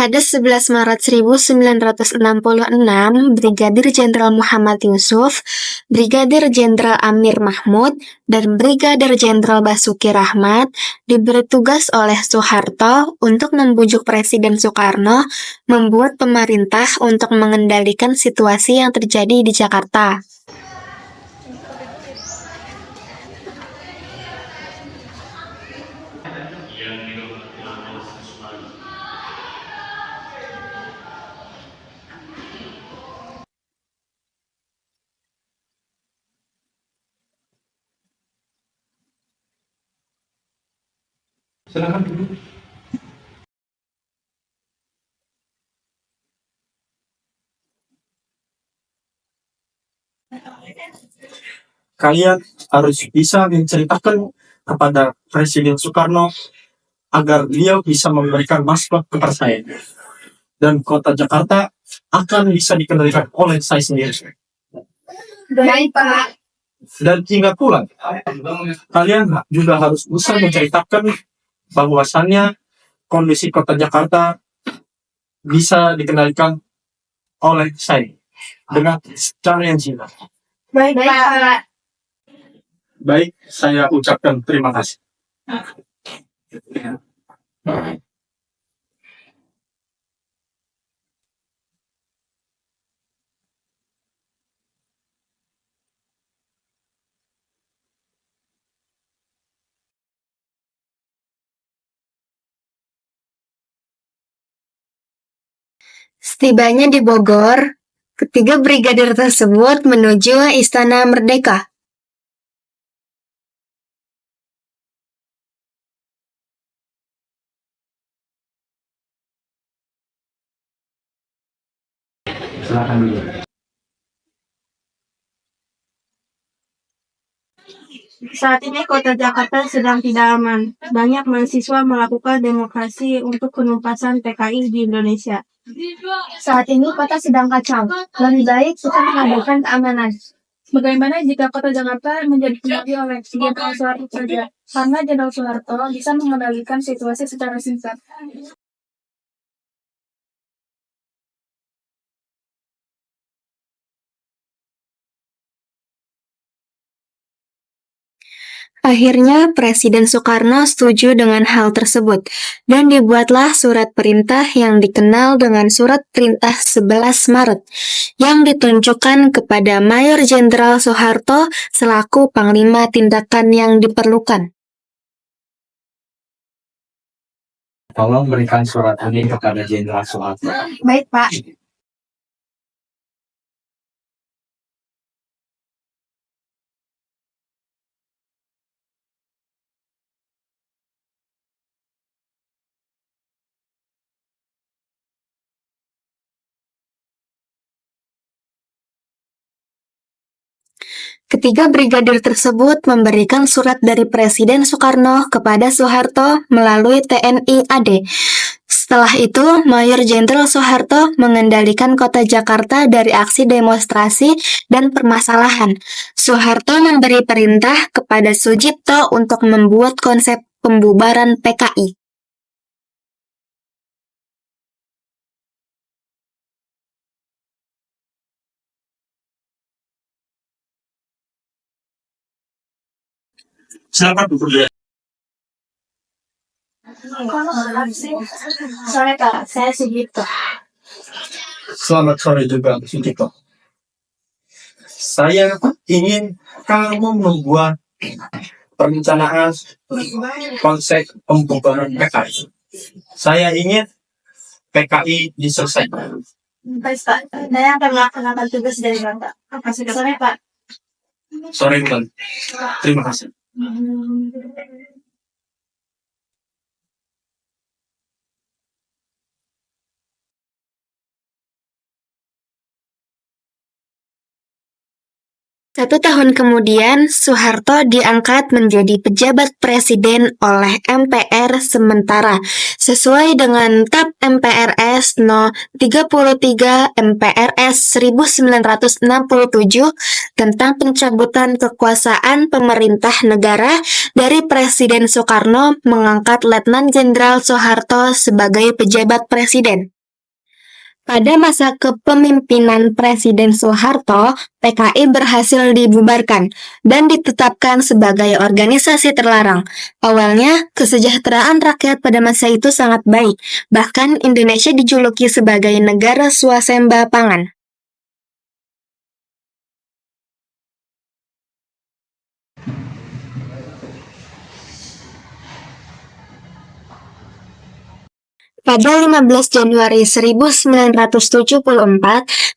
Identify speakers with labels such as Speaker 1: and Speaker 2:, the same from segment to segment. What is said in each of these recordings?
Speaker 1: Pada 11 Maret 1966, Brigadir Jenderal Muhammad Yusuf, Brigadir Jenderal Amir Mahmud, dan Brigadir Jenderal Basuki Rahmat diberi tugas oleh Soeharto untuk membujuk Presiden Soekarno membuat pemerintah untuk mengendalikan situasi yang terjadi di Jakarta.
Speaker 2: Silakan dulu. Kalian harus bisa menceritakan kepada Presiden Soekarno agar beliau bisa memberikan masukan kepada saya. Dan kota Jakarta akan bisa dikendalikan oleh saya sendiri.
Speaker 1: Baik, Pak.
Speaker 2: Dan ingat pula, kalian juga harus bisa menceritakan bahwasannya kondisi kota Jakarta bisa dikendalikan oleh saya dengan cara yang jelas.
Speaker 1: Baik, Pak.
Speaker 2: Baik, saya ucapkan terima kasih.
Speaker 1: Setibanya di Bogor, ketiga brigadir tersebut menuju Istana Merdeka.
Speaker 2: Silakan dulu.
Speaker 3: Saat ini kota Jakarta sedang tidak aman. Banyak mahasiswa melakukan demonstrasi untuk penumpasan PKI di Indonesia.
Speaker 1: Saat ini kota sedang kacau. Lebih baik kita mengadakan keamanan.
Speaker 3: Bagaimana jika kota Jakarta menjadi kembali oleh Jenderal Soeharto saja? Karena Jenderal Soeharto bisa mengendalikan situasi secara singkat.
Speaker 1: Akhirnya, Presiden Soekarno setuju dengan hal tersebut, dan dibuatlah surat perintah yang dikenal dengan Surat Perintah 11 Maret, yang ditunjukkan kepada Mayor Jenderal Soeharto selaku Panglima Tindakan yang diperlukan.
Speaker 2: Tolong berikan surat ini kepada Jenderal Soeharto.
Speaker 1: Baik, Pak. Ketiga brigadir tersebut memberikan surat dari Presiden Soekarno kepada Soeharto melalui TNI AD. Setelah itu, Mayor Jenderal Soeharto mengendalikan kota Jakarta dari aksi demonstrasi dan permasalahan. Soeharto memberi perintah kepada Sujipto untuk membuat konsep pembubaran PKI.
Speaker 2: Silakan bekerja.
Speaker 3: Sore Pak, saya Sugito.
Speaker 2: Selamat sore juga, Sujito. Saya ingin kamu membuat perencanaan konsep pembubaran PKI. Saya ingin PKI diselesaikan.
Speaker 3: Baik Pak, saya akan melaksanakan tugas dari Bapak. Sore Pak.
Speaker 2: Sore bukan. Terima kasih.
Speaker 1: 1 tahun kemudian, Soeharto diangkat menjadi pejabat presiden oleh MPR sementara, sesuai dengan TAP MPRS No. 33 MPRS 1967 tentang pencabutan kekuasaan pemerintah negara dari Presiden Soekarno mengangkat Letnan Jenderal Soeharto sebagai pejabat presiden. Pada masa kepemimpinan Presiden Soeharto, PKI berhasil dibubarkan dan ditetapkan sebagai organisasi terlarang. Awalnya, kesejahteraan rakyat pada masa itu sangat baik, bahkan Indonesia dijuluki sebagai negara swasembada pangan. Pada 15 Januari 1974,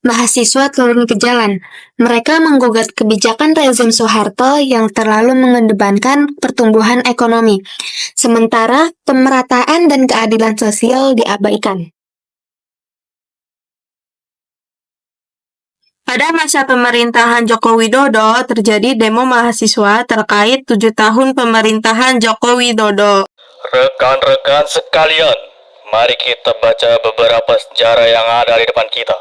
Speaker 1: mahasiswa turun ke jalan. Mereka menggugat kebijakan rezim Soeharto yang terlalu mengedepankan pertumbuhan ekonomi, sementara pemerataan dan keadilan sosial diabaikan. Pada masa pemerintahan Joko Widodo, terjadi demo mahasiswa terkait 7 tahun pemerintahan Joko Widodo.
Speaker 4: Rekan-rekan sekalian, mari kita baca beberapa sejarah yang ada di depan kita.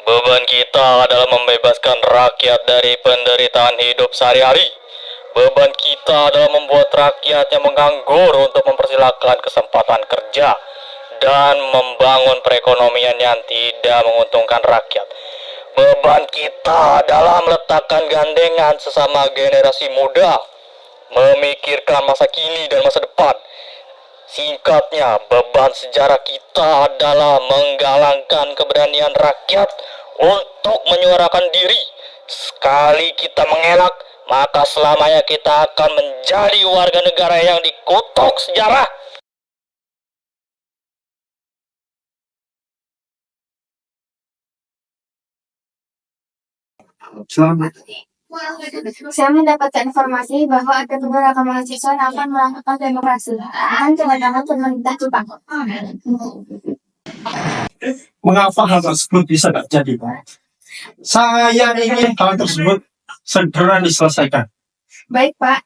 Speaker 4: Beban kita adalah membebaskan rakyat dari penderitaan hidup sehari-hari. Beban kita adalah membuat rakyat yang menganggur untuk mempersilahkan kesempatan kerja dan membangun perekonomian yang tidak menguntungkan rakyat. Beban kita adalah meletakkan gandengan sesama generasi muda, memikirkan masa kini dan masa depan. Singkatnya, beban sejarah kita adalah menggalangkan keberanian rakyat untuk menyuarakan diri. Sekali kita mengelak, maka selamanya kita akan menjadi warga negara yang dikutuk sejarah.
Speaker 2: Selamat.
Speaker 1: Saya mendapatkan informasi bahwa ada beberapa mahasiswa yang akan melakukan demokrasi dengan kewenangan pemerintah Jepang.
Speaker 2: Mengapa hal tersebut bisa terjadi, Pak? Saya ingin hal tersebut segera diselesaikan.
Speaker 1: Baik, Pak.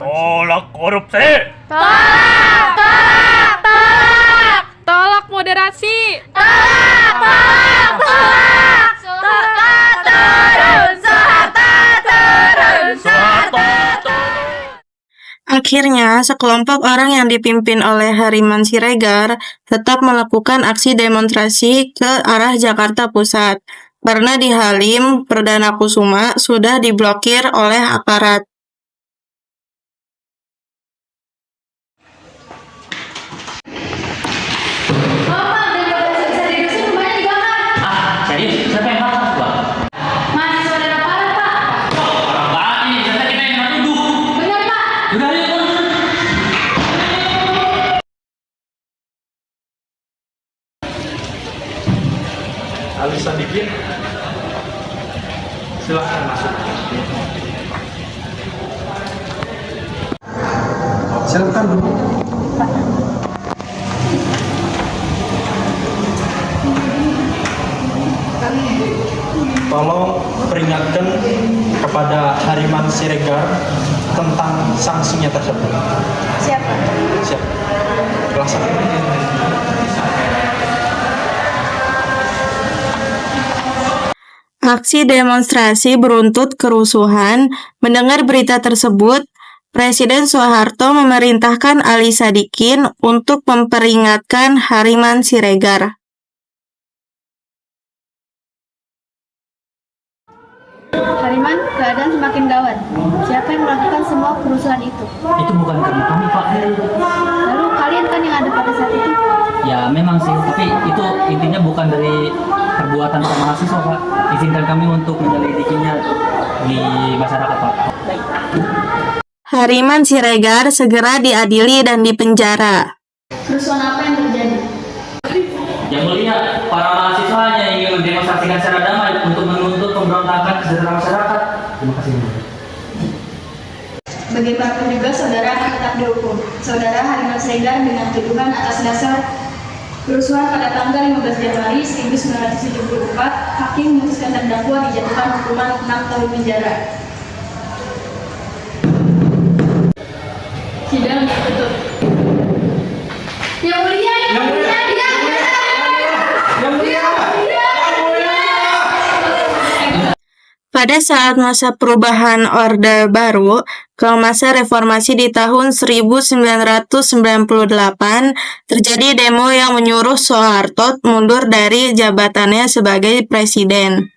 Speaker 4: Tolak korupsi!
Speaker 5: Tolak moderasi.
Speaker 6: Akhirnya, sekelompok orang yang dipimpin oleh Hariman Siregar tetap melakukan aksi demonstrasi ke arah Jakarta Pusat, karena di Halim, Perdana Kusuma sudah diblokir oleh aparat.
Speaker 2: Alisa dikit. Silahkan masuk. Silakan Bu. Tolong peringatkan kepada Hariman Siregar tentang sanksinya tersebut.
Speaker 1: Siapa?
Speaker 2: Siap. Laksanakan.
Speaker 6: Aksi demonstrasi beruntut kerusuhan. Mendengar berita tersebut, Presiden Soeharto memerintahkan Ali Sadikin untuk memperingatkan Hariman Siregar.
Speaker 7: Hariman, keadaan semakin gawat. Siapa yang melakukan semua kerusuhan itu?
Speaker 8: Itu bukan karena kami, Pak.
Speaker 7: Lalu kalian kan yang ada pada saat itu?
Speaker 8: Ya memang sih, tapi itu intinya bukan dari perbuatan para mahasiswa, Pak. Izinkan kami untuk menyelidikinya di masyarakat, Pak.
Speaker 6: Hariman Siregar segera diadili dan dipenjara.
Speaker 7: Kerusuhan apa yang terjadi?
Speaker 8: Yang mulia, para mahasiswa hanya ingin mendemonstrasikan secara damai untuk menuntut pemberontakan kesejahteraan masyarakat. Terima kasih.
Speaker 7: Bagaimanapun juga saudara akan tetap dihukum. Saudara Hariman Siregar dengan tuduhan atas dasar Kerusuhan pada tanggal 15 Januari 1974, hakim memutuskan terdakwa dijatuhkan hukuman 6 tahun penjara. Sidang ditutup. Yang mulia, yang mulia,
Speaker 6: Pada saat masa perubahan Orde Baru ke masa reformasi di tahun 1998, terjadi demo yang menyuruh Soeharto mundur dari jabatannya sebagai presiden.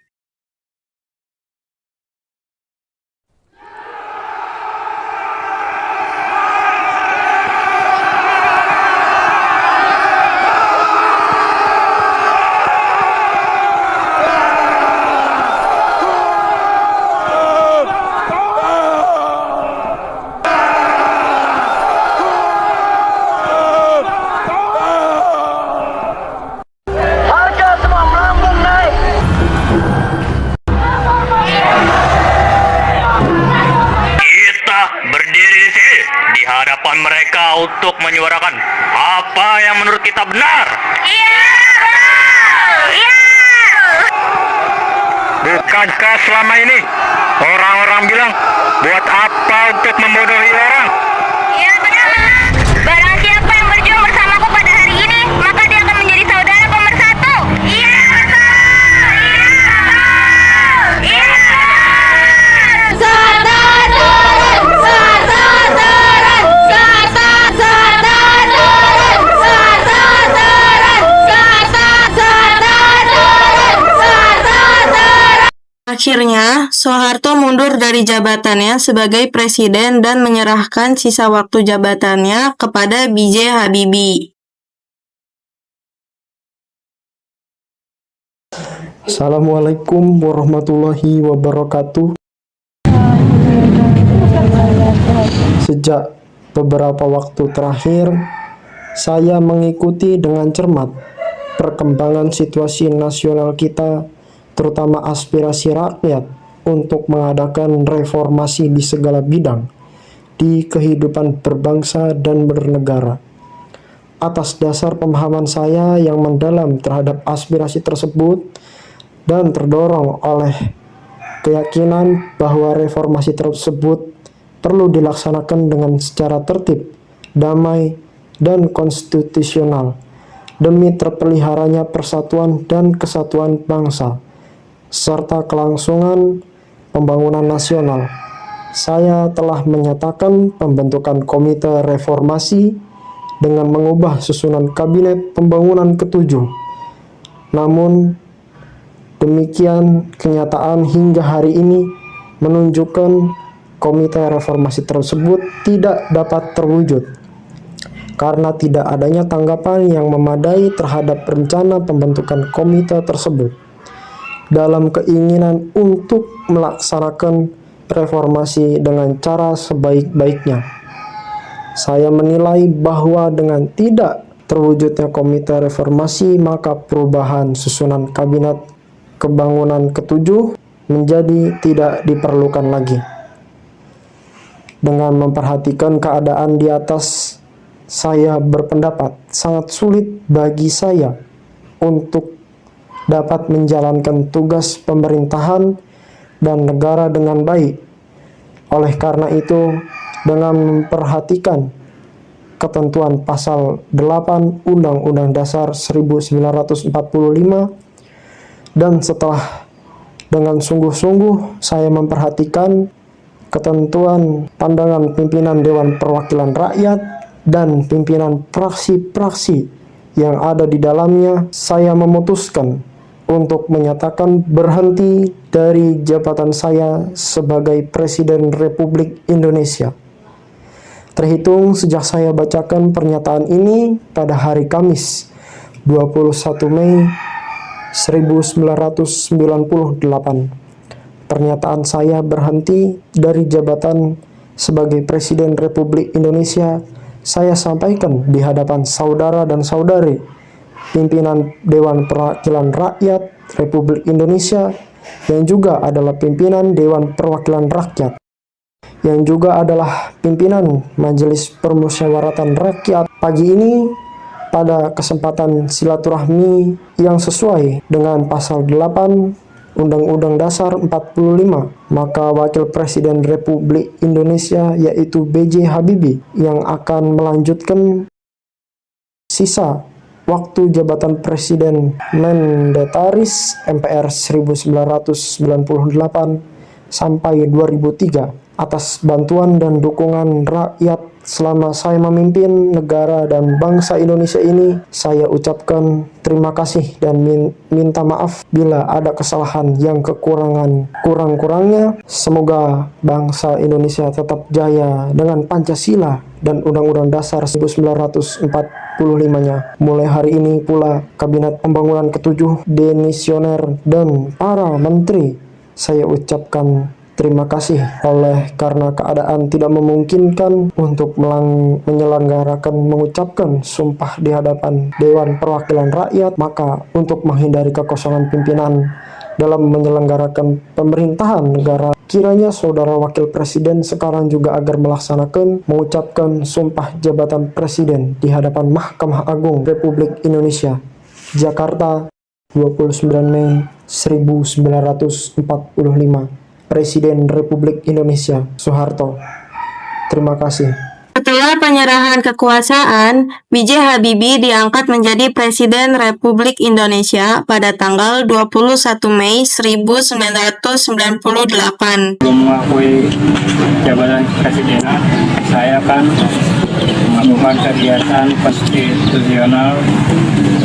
Speaker 4: Kita berdiri di sini di hadapan mereka untuk menyuarakan apa yang menurut kita benar. Bukankah selama ini orang-orang bilang buat apa untuk membodohi orang?
Speaker 9: Iya benar. Barang siapa yang berjuang bersamaku pada hari ini, maka dia akan menjadi saudara pemersatu. Iya betul. Iya betul.
Speaker 6: Akhirnya, Soeharto mundur dari jabatannya sebagai presiden dan menyerahkan sisa waktu jabatannya kepada B.J. Habibie.
Speaker 10: Assalamualaikum warahmatullahi wabarakatuh. Sejak beberapa waktu terakhir, saya mengikuti dengan cermat perkembangan situasi nasional kita, terutama aspirasi rakyat untuk mengadakan reformasi di segala bidang di kehidupan berbangsa dan bernegara. Atas dasar pemahaman saya yang mendalam terhadap aspirasi tersebut dan terdorong oleh keyakinan bahwa reformasi tersebut perlu dilaksanakan dengan secara tertib, damai, dan konstitusional demi terpeliharanya persatuan dan kesatuan bangsa serta kelangsungan pembangunan nasional. Saya telah menyatakan pembentukan Komite Reformasi dengan mengubah susunan Kabinet Pembangunan ke-7. Namun, demikian kenyataan hingga hari ini menunjukkan Komite Reformasi tersebut tidak dapat terwujud karena tidak adanya tanggapan yang memadai terhadap rencana pembentukan komite tersebut dalam keinginan untuk melaksanakan reformasi dengan cara sebaik-baiknya. Saya menilai bahwa dengan tidak terwujudnya komite reformasi, maka perubahan susunan kabinet pembangunan ke-7 menjadi tidak diperlukan lagi. Dengan memperhatikan keadaan di atas, saya berpendapat sangat sulit bagi saya untuk dapat menjalankan tugas pemerintahan dan negara dengan baik. Oleh karena itu, dengan memperhatikan ketentuan pasal 8 Undang-Undang Dasar 1945 dan setelah dengan sungguh-sungguh saya memperhatikan ketentuan pandangan pimpinan Dewan Perwakilan Rakyat dan pimpinan praksi-praksi yang ada di dalamnya, saya memutuskan untuk menyatakan berhenti dari jabatan saya sebagai Presiden Republik Indonesia. Terhitung sejak saya bacakan pernyataan ini pada hari Kamis 21 Mei 1998. Pernyataan saya berhenti dari jabatan sebagai Presiden Republik Indonesia saya sampaikan di hadapan saudara dan saudari pimpinan Dewan Perwakilan Rakyat Republik Indonesia yang juga adalah pimpinan Dewan Perwakilan Rakyat, yang juga adalah pimpinan Majelis Permusyawaratan Rakyat. Pagi ini pada kesempatan silaturahmi yang sesuai dengan pasal 8 Undang-Undang Dasar 45, maka Wakil Presiden Republik Indonesia yaitu B.J. Habibie yang akan melanjutkan sisa waktu jabatan Presiden Mandataris MPR 1998 sampai 2003. Atas bantuan dan dukungan rakyat selama saya memimpin negara dan bangsa Indonesia ini, saya ucapkan terima kasih dan minta maaf bila ada kesalahan yang kurang-kurangnya. Semoga bangsa Indonesia tetap jaya dengan Pancasila dan Undang-Undang Dasar 1945-nya. Mulai hari ini pula Kabinet Pembangunan ke-7 demisioner dan para menteri saya ucapkan terima kasih. Oleh karena keadaan tidak memungkinkan untuk mengucapkan sumpah di hadapan Dewan Perwakilan Rakyat, maka untuk menghindari kekosongan pimpinan dalam menyelenggarakan pemerintahan negara, kiranya Saudara Wakil Presiden sekarang juga agar mengucapkan sumpah jabatan Presiden di hadapan Mahkamah Agung Republik Indonesia. Jakarta, 29 Mei 1945. Presiden Republik Indonesia Soeharto. Terima kasih.
Speaker 6: Setelah penyerahan kekuasaan, B.J. Habibie diangkat menjadi Presiden Republik Indonesia pada tanggal 21 Mei 1998.
Speaker 11: Sebelum mengakui jabatan presidenan, saya akan melakukan kegiatan konstitusional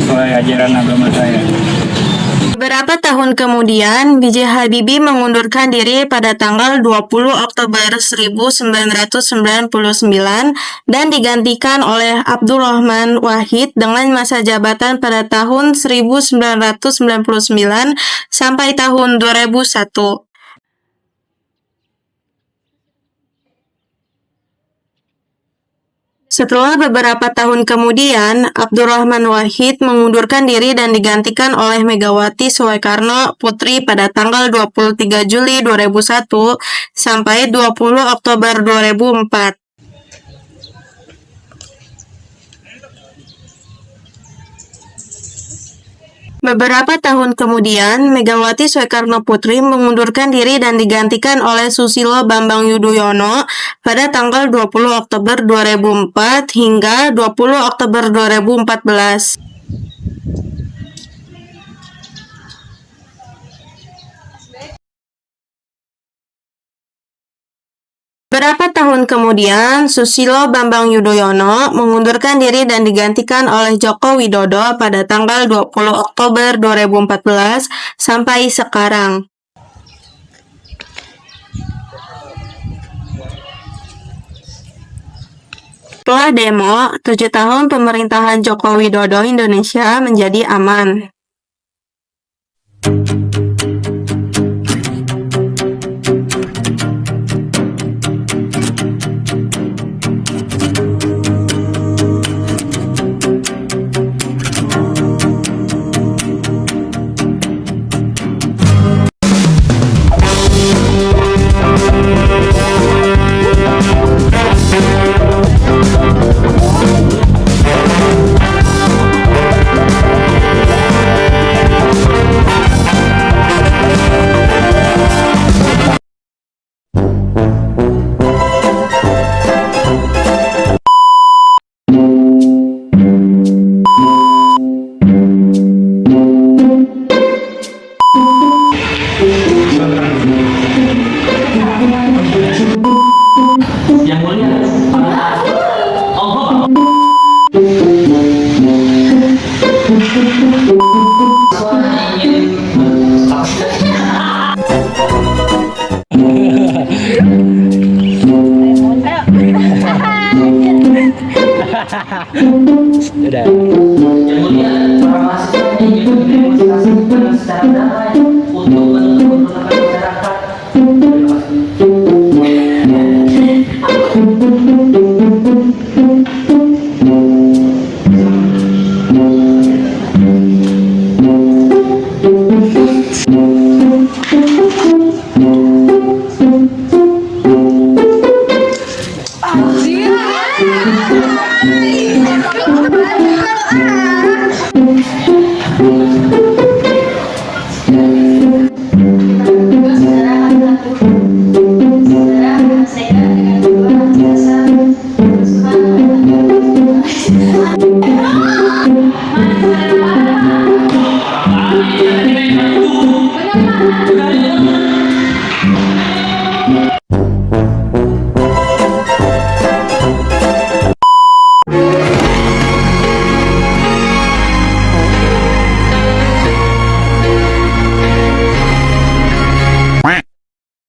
Speaker 11: sesuai ajaran agama saya.
Speaker 6: Beberapa tahun kemudian, B.J. Habibie mengundurkan diri pada tanggal 20 Oktober 1999 dan digantikan oleh Abdurrahman Wahid dengan masa jabatan pada tahun 1999 sampai tahun 2001. Setelah beberapa tahun kemudian, Abdurrahman Wahid mengundurkan diri dan digantikan oleh Megawati Soekarno Putri pada tanggal 23 Juli 2001 sampai 20 Oktober 2004. Beberapa tahun kemudian, Megawati Soekarno Putri mengundurkan diri dan digantikan oleh Susilo Bambang Yudhoyono pada tanggal 20 Oktober 2004 hingga 20 Oktober 2014. Beberapa tahun kemudian, Susilo Bambang Yudhoyono mengundurkan diri dan digantikan oleh Joko Widodo pada tanggal 20 Oktober 2014 sampai sekarang. Setelah demo, 7 tahun pemerintahan Joko Widodo Indonesia menjadi aman.